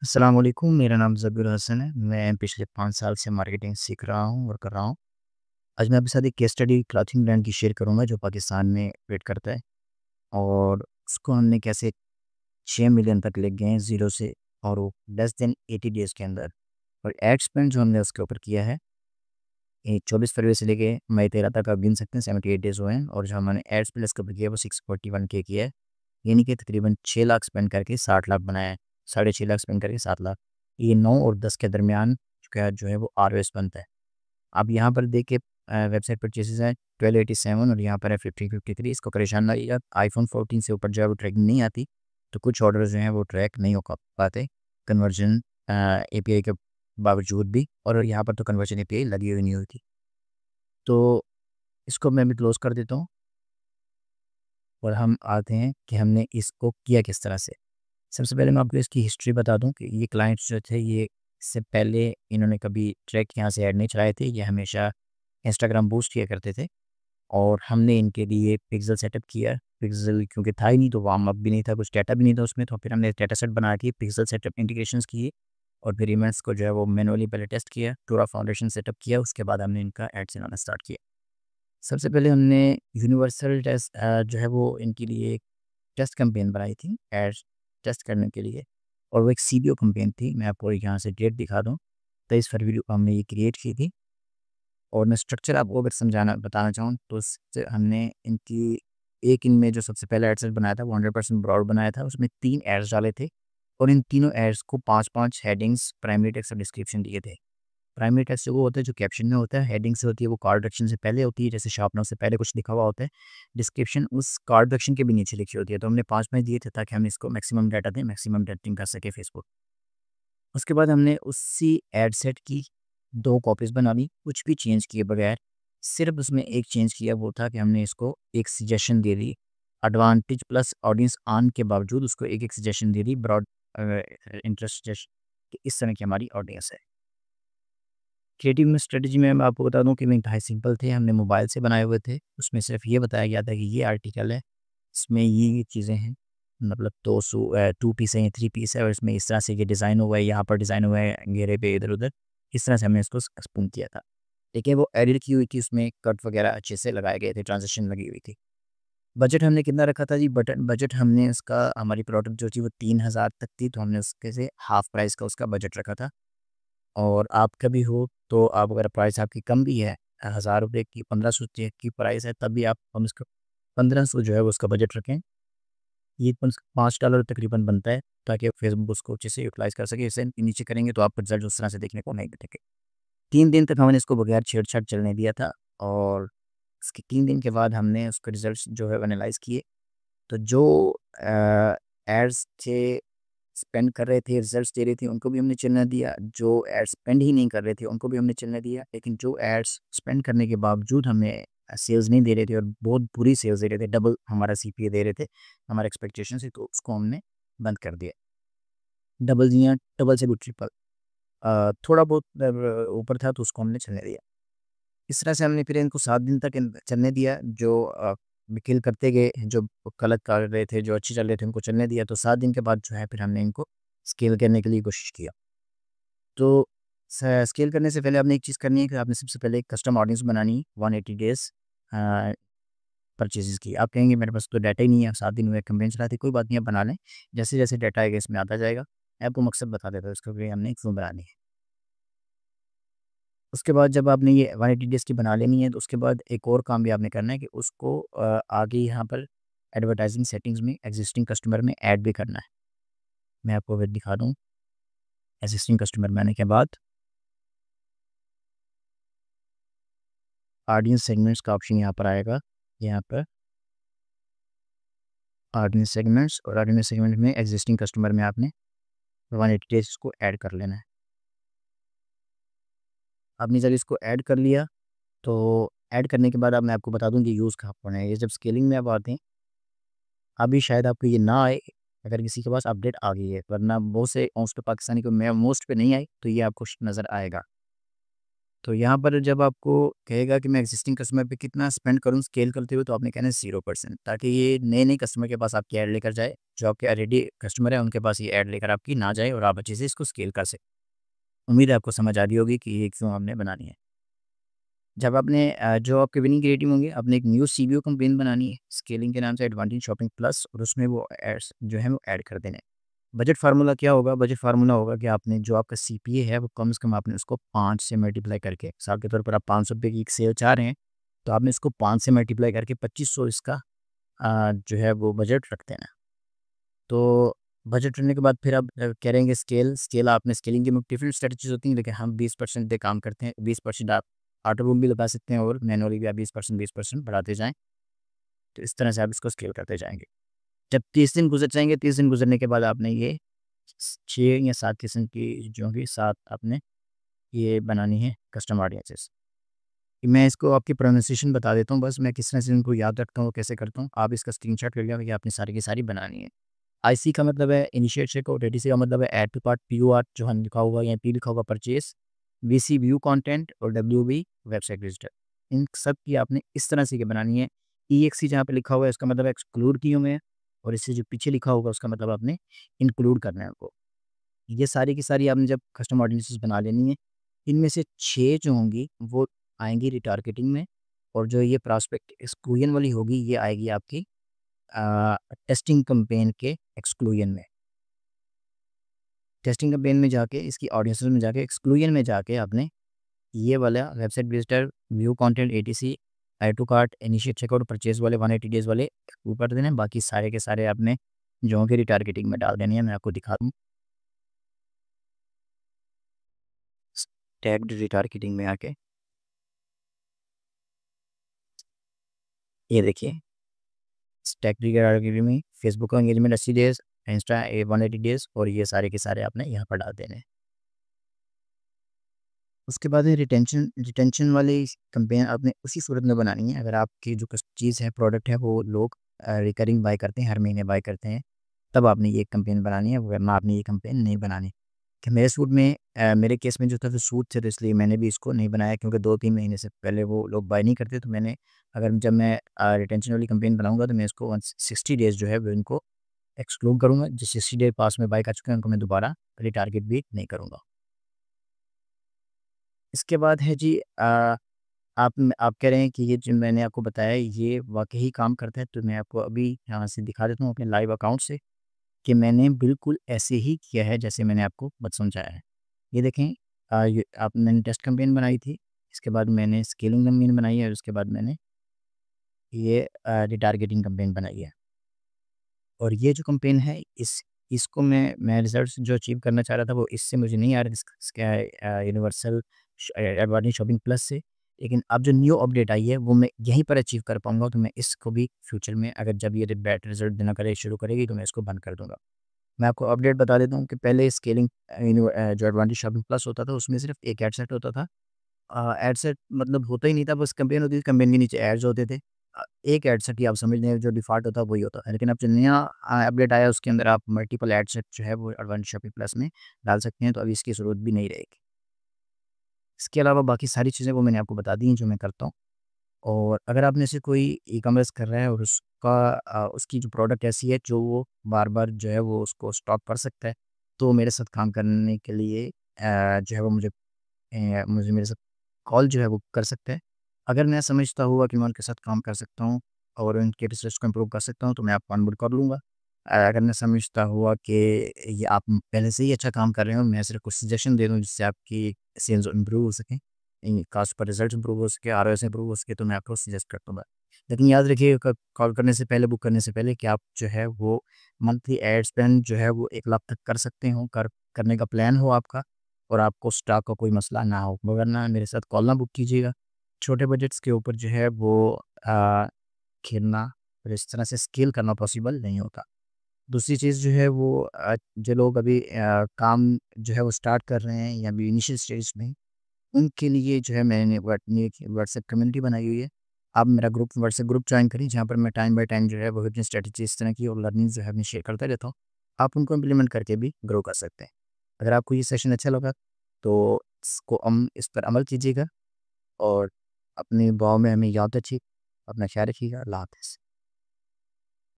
अस्सलाम वालेकुम, मेरा नाम ज़बीर हसन है। मैं पिछले 5 साल से मार्केटिंग सीख रहा हूँ और कर रहा हूँ। आज मैं आपके साथ एक केस स्टडी क्लॉथिंग ब्रांड की शेयर करूँगा जो पाकिस्तान में ऑपरेट करता है और उसको हमने कैसे 6 मिलियन तक ले गए हैं ज़ीरो से और वो लेस देन 80 डेज़ के अंदर। और एड स्पेंड जो हमने उसके ऊपर किया है, ये 24 फरवरी से लेके मई 13 तक आप गिन सकते हैं, 78 डेज़ हुए हैं और जो हमने एड स्पेंड इसके ऊपर किया है वो 641 के किया है। यानी कि तकरीबन 6 लाख स्पेंड करके 60 लाख बनाया है, साढ़े 6 लाख स्पेंड करके 7 लाख। ये 9 और 10 के दरमियान का जो है वो आरओएस बनता है। आप यहाँ पर देखिए वेबसाइट परचेज़ेज़ है 1287 और यहाँ पर है 1553। इसको परेशान ना रहिएगा, आईफ़ोन 14 से ऊपर जो है वो ट्रैकिंग नहीं आती, तो कुछ ऑर्डर्स जो हैं वो ट्रैक नहीं हो पाते कन्वर्जन एपीआई के बावजूद भी, और यहाँ पर तो कन्वर्जन एपीआई लगी हुई नहीं हुई थी। तो इसको मैं भी क्लोज़ कर देता हूँ और हम आते हैं कि हमने इसको किया किस तरह से। सबसे पहले मैं आपको इसकी हिस्ट्री बता दूँ कि ये क्लाइंट्स जो थे, ये इससे पहले इन्होंने कभी ट्रैक यहाँ से ऐड नहीं चलाए थे। ये हमेशा इंस्टाग्राम बूस्ट किया करते थे और हमने इनके लिए पिक्सेल सेटअप किया। पिक्सेल क्योंकि था ही नहीं तो वार्म अप भी नहीं था, कुछ डेटा भी नहीं था उसमें, तो फिर हमने डेटा सेट बना के पिक्सेल सेटअप इंटीग्रेशंस किए और फिर इवेंट्स को जो है वो मैनुअली पहले टेस्ट किया, पूरा फाउंडेशन सेटअप किया, उसके बाद हमने इनका एड चलाना स्टार्ट किया। सबसे पहले हमने यूनिवर्सल टेस्ट जो है वो इनके लिए एक टेस्ट कैंपेन बनाई थी एड्स टेस्ट करने के लिए, और वो एक सीबीओ कैंपेन थी। मैं आपको यहाँ से डेट दिखा दूँ, 23 फरवरी को हमने ये क्रिएट की थी। और मैं स्ट्रक्चर आपको अगर समझाना बताना चाहूँ तो उससे हमने इनकी एक इनमें जो सबसे पहला एड सेट बनाया था वो 100% ब्रॉड बनाया था। उसमें 3 एड्स डाले थे और इन तीनों एड्स को 5-5 हेडिंग्स, प्राइमरी टेक्स्ट और डिस्क्रिप्शन दिए थे। प्राइमरी टेक्स्ट से वो होता है जो कैप्शन में होता है, हेडिंग से होती है वो कॉल डायरेक्शन से पहले होती है, जैसे शार्पनर से पहले कुछ लिखा हुआ होता है। डिस्क्रिप्शन उस कॉल डायरेक्शन के भी नीचे लिखी होती है। तो हमने 5-5 दिए थे ताकि हम इसको मैक्सिमम डाटा दें, मैक्सिमम रेटिंग कर सके फेसबुक। उसके बाद हमने उसी एड सेट की 2 कॉपीज़ बना ली, कुछ भी चेंज किए बगैर। सिर्फ़ उसमें एक चेंज किया, वो था कि हमने इसको एक suggestion they the. Advantage plus audience on के बावजूद उसको एक-एक सजेशन दे दी, ब्रॉड इंटरेस्ट सजेशन, कि इस तरह की हमारी ऑडियंस है। क्रिएटिव में स्ट्रेटजी में मैं आपको बता दूँ कि वो इंतहाई सिंपल थे, हमने मोबाइल से बनाए हुए थे। उसमें सिर्फ़ ये बताया गया था कि ये आर्टिकल है, इसमें ये चीज़ें हैं, मतलब 2 पीस है या 3 पीस है और इसमें इस तरह से ये डिज़ाइन हुआ है, यहाँ पर डिज़ाइन हुआ है, घेरे पे इधर-उधर, इस तरह से हमने इसको स्पून किया था। देखिए वो एडिट की हुई थी, उसमें कट वगैरह अच्छे से लगाए गए थे, ट्रांज़िशन लगी हुई थी। बजट हमने कितना रखा था जी? बजट हमने उसका, हमारी प्रोडक्ट जो थी वो 3000 तक थी, तो हमने उसके से हाफ़ प्राइस का उसका बजट रखा था। और आप कभी हो तो आप, अगर प्राइस आपकी कम भी है, ₹1000 की, 1500 की प्राइस है, तब भी आप कम से कम 1500 जो है वो उसका बजट रखें। ये कम से कम $5 तकरीबन बनता है, ताकि फेसबुक उसको अच्छे से यूटिलाइज़ कर सके। इससे नीचे करेंगे तो आपको रिज़ल्ट उस तरह से देखने को नहीं मिलेंगे। 3 दिन तक हमने इसको बगैर छेड़-छाड़ चलने दिया था और इसके 3 दिन के बाद हमने उसके रिज़ल्ट्स जो है एनालाइज़ किए। तो जो एड्स थे, स्पेंड कर रहे थे, रिज़ल्ट्स दे रही थी, उनको भी हमने चलने दिया। जो एड्स स्पेंड ही नहीं कर रहे थे, उनको भी हमने चलने दिया। लेकिन जो एड्स स्पेंड करने के बावजूद हमें सेल्स नहीं दे रहे थे और बहुत बुरी सेल्स दे रहे थे, डबल हमारा सीपीए दे रहे थे, हमारे एक्सपेक्टेशन से, तो उसको हमने बंद कर दिया। डबल दिया, डबल से भी ट्रिपल, थोड़ा बहुत ऊपर था तो उसको हमने चलने दिया। इस तरह से हमने फिर इनको 7 दिन तक चलने दिया। जो किल करते गए, जो गलत कर रहे थे, जो अच्छे चल रहे थे, उनको चलने दिया। तो 7 दिन के बाद जो है फिर हमने इनको स्केल करने के लिए कोशिश किया। तो स स्केल करने से पहले आपने एक चीज़ करनी है कि आपने सबसे पहले एक कस्टम ऑडियंस बनानी है, 180 डेज़ अ, परचेज़ेज़ की। आप कहेंगे मेरे पास तो डाटा ही नहीं है, 7 दिन हुए कैंपेन चलाते, कोई बात नहीं, आप बना लें। जैसे-जैसे डाटा आएगा इसमें आता जाएगा। मैं आपको मकसद बता देता हूँ इसका कि हमने क्यों बनानी है। उसके बाद जब आपने ये 180 डेज़ की बना लेनी है, तो उसके बाद एक और काम भी आपने करना है कि उसको आगे यहाँ पर एडवर्टाइज़िंग सेटिंग्स में एक्जिस्टिंग कस्टमर में ऐड भी करना है। मैं आपको अगर दिखा दूँ, एक्जिस्टिंग कस्टमर में आने के बाद ऑडियंस सेगमेंट्स का ऑप्शन यहाँ पर आएगा। यहाँ पर ऑडियंस सेगमेंट्स, और ऑडियंस सेगमेंट में एक्जिस्टिंग कस्टमर में आपने 180 डेज़ को ऐड कर लेना है। आपने जब इसको ऐड कर लिया, तो ऐड करने के बाद अब मैं आपको बता दूँ कि यूज़ कहाँ पर है। ये जब स्केलिंग में आप आते हैं, अभी शायद आपको ये ना आए, अगर किसी के पास अपडेट आ गई है, वरना बहुत से मोस्ट पे पाकिस्तानी को मैं मोस्ट पे नहीं आई, तो ये आपको नज़र आएगा। तो यहाँ पर जब आपको कहेगा कि मैं एक्जिस्टिंग कस्टमर पे कितना स्पेंड करूँ स्केल करते हुए, तो आपने कहना है 0%, ताकि ये नए-नए कस्टमर के पास आपकी ऐड लेकर जाए, जो आपके ऑलरेडी कस्टमर है उनके पास ये ऐड लेकर आपकी ना जाए और आप अच्छे से इसको स्केल कर सकें। उम्मीद है आपको समझ आ रही होगी कि ये क्यों हमने बनानी है। जब आपने जो आपके विनिंग क्रिएटिव होंगे, आपने एक न्यू सीबीओ कैंपेन बनानी है, स्केलिंग के नाम से एडवांटेज शॉपिंग प्लस, और उसमें वो एड्स जो है वो ऐड कर देने हैं। बजट फ़ार्मूला क्या होगा? बजट फ़ार्मूला होगा कि आपने जो आपका सीपीए है वो कम से कम आपने उसको 5 से मल्टीप्लाई करके, मिसाल के तौर पर आप ₹500 की एक सेल चाह रहे हैं, तो आपने इसको 5 से मल्टीप्लाई करके 2500 इसका जो है वो बजट रख देना है। तो बजट रखने के बाद फिर आप कह रहे हैं कि स्केल आपने स्केलिंग की डिफरेंट स्ट्रैटेजीज़ होती हैं, लेकिन हम 20% पे काम करते हैं। 20% आप ऑटो रूल भी लगा सकते हैं और मैनुअली भी आप 20% बढ़ाते जाएँ। तो इस तरह से आप इसको स्केल करते जाएँगे। जब 30 दिन गुज़र जाएँगे, 30 दिन गुज़रने के बाद आपने ये 6 या 7 किस्म की जो होंगी, 7 आपने ये बनानी है कस्टम ऑडियंसेस। मैं इसको आपकी प्रोनाउंसिएशन बता देता हूँ बस, मैं किस तरह से इनको याद रखता हूँ, कैसे करता हूँ। आप इसका स्क्रीनशॉट ले लिया, ये आपने सारी की सारी बनानी है। आईसी का मतलब है इनिशिएट चेक आउट, एटीसी का मतलब है ऐड टू कार्ट, पीओआर जो हम लिखा होगा या पी लिखा होगा परचेज़, वीसी व्यू कंटेंट और डब्ल्यूबी वेबसाइट विजिटर। इन सब की आपने इस तरह से ये बनानी है। ईएक्सी जहाँ पे लिखा हुआ है इसका मतलब एक्सक्लूड किए हुए हैं, और इससे जो पीछे लिखा होगा उसका मतलब आपने इंक्लूड करना है उनको। ये सारी की सारी आपने जब कस्टम ऑडियंसेस बना लेनी है, इनमें से 6 जो होंगी वो आएँगी रिटारगेटिंग में, और जो ये प्रॉस्पेक्ट एक्सक्लूजन वाली होगी ये आएगी आपकी टेस्टिंग कैंपेन के एक्सक्लूजन में। टेस्टिंग कैंपेन में जाके इसकी ऑडियंसेस में जाके एक्सक्लूजन में जाके आपने ये वाला website visitor, view content, ATC, add to cart, initiate checkout, purchase वाले 180 डेज़ वाले ऊपर देने हैं, बाकी सारे के सारे आपने जो होंगे रिटारगेटिंग में डाल देनी है। मैं आपको दिखा दूँ, टैग्ड रिटारगेटिंग में आके ये देखिए, स्टैक रिटारगेटिंग में फेसबुक का एंगेजमेंट 80 डेज़, इंस्टा 180 डेज़, और ये सारे के सारे आपने यहाँ पर डाल देने हैं। उसके बाद है रिटेंशन। रिटेंशन वाली कैंपेन आपने उसी सूरत में बनानी है, अगर आपकी जो कस चीज़ है, प्रोडक्ट है, वो लोग रिकरिंग बाय करते हैं, हर महीने बाय करते हैं, तब आपने ये कैंपेन बनानी है, वरना आपने ये कैंपेन नहीं बनानी। कि मेरे सूट में मेरे केस में जो था, तो सूट थे, तो इसलिए मैंने भी इसको नहीं बनाया, क्योंकि 2-3 महीने से पहले वो लोग बाय नहीं करते, तो मैंने अगर जब मैं रिटेंशन वाली कैंपेन बनाऊँगा, तो मैं इसको 160 डेज़ जो है वो इनको एक्सक्लूड करूँगा। जो 60 डे पास में बाय कर चुके हैं, उनको मैं दोबारा रिटारगेट भी नहीं करूँगा। इसके बाद है जी आप कह रहे हैं कि ये जो मैंने आपको बताया ये वाक़ई ही काम करता है, तो मैं आपको अभी यहाँ से दिखा देता हूँ अपने लाइव अकाउंट से कि मैंने बिल्कुल ऐसे ही किया है जैसे मैंने आपको समझाया है। ये देखें, ये आप मैंने टेस्ट कैंपेन बनाई थी, इसके बाद मैंने स्केलिंग कैंपेन बनाई है, और उसके बाद मैंने ये रिटारगेटिंग कैंपेन बनाई है। और ये जो कैंपेन है इसको मैं रिज़ल्ट्स जो अचीव करना चाह रहा था वो इससे मुझे नहीं आ रहा, इसका यूनिवर्सल एडवांटेज शॉपिंग प्लस से। लेकिन अब जो न्यू अपडेट आई है वो मैं यहीं पर अचीव कर पाऊँगा, तो मैं इसको भी फ्यूचर में अगर जब ये बैड रिज़ल्ट देना करे शुरू करेगी, तो मैं इसको बंद कर दूँगा। मैं आपको अपडेट बता देता हूँ कि पहले स्केलिंग जो एडवांटेज शॉपिंग प्लस होता था उसमें सिर्फ़ एक एड सेट होता था। एड सेट मतलब होता ही नहीं था, बस कैंपेन होती थी, कैंपेन के नीचे एड्स होते थे। एक एड सेट ही आप समझ लें, जो डिफ़ॉल्ट होता है वही होता है। लेकिन अब जो नया अपडेट आया उसके अंदर आप मल्टीपल एड सेट जो है वो एडवांटेज शॉपिंग प्लस में डाल सकते हैं, तो अभी इसकी ज़रूरत भी नहीं रहेगी। इसके अलावा बाकी सारी चीज़ें वो मैंने आपको बता दी हैं जो मैं करता हूँ। और अगर आप में से कोई ई-कॉमर्स कर रहा है और उसकी जो प्रोडक्ट ऐसी है जो वो बार-बार जो है वो उसको स्टॉक कर सकता है, तो मेरे साथ काम करने के लिए जो है वो मुझे मेरे साथ कॉल जो है वो कर सकते हैं। अगर मैं समझता हुआ कि मैं उनके साथ काम कर सकता हूँ और उनके रिसर्च को इम्प्रूव कर सकता हूँ, तो मैं आपको ऑनबोर्ड कर लूँगा। अगर मैं समझता हुआ कि ये आप पहले से ही अच्छा काम कर रहे हो, मैं सिर्फ कुछ सजेशन दे दूँ जिससे आपकी सेल्स इम्प्रूव हो सकें, कास्ट पर रिजल्ट इम्प्रूव हो सके, आरओएस इम्प्रूव हो सके, तो मैं आपको सजेस्ट करता हूँ। लेकिन याद रखिए, कॉल करने से पहले, बुक करने से पहले, कि आप जो है वो मंथली एड स्पेंड जो है वो 1 लाख तक कर सकते हो, करने का प्लान हो आपका, और आपको स्टॉक का कोई मसला ना हो, वरना मेरे साथ कॉल ना बुक कीजिएगा। छोटे बजट्स के ऊपर जो है वो अ, खेलना और इस तरह से स्केल करना पॉसिबल नहीं होता। दूसरी चीज़ जो है वो जो लोग अभी काम जो है वो स्टार्ट कर रहे हैं या अभी इनिशियल स्टेज में, उनके लिए जो है मैंने व्हाट्सएप कम्युनिटी बनाई हुई है। आप मेरा व्हाट्सएप ग्रुप जॉइन करें, जहाँ पर मैं टाइम बाय टाइम जो है वो अपनी स्ट्रैटेजी इस तरह की और लर्निंग जो है अपनी शेयर करता रहता हूँ। आप उनको इम्प्लीमेंट करके भी ग्रो कर सकते हैं। अगर आपको ये सेशन अच्छा लगा, तो को इस पर अमल कीजिएगा और अपनी दुआओं में हमें याद रखिए। अपना ख्याल रखिएगा। अल्लाह हाफ़िज़।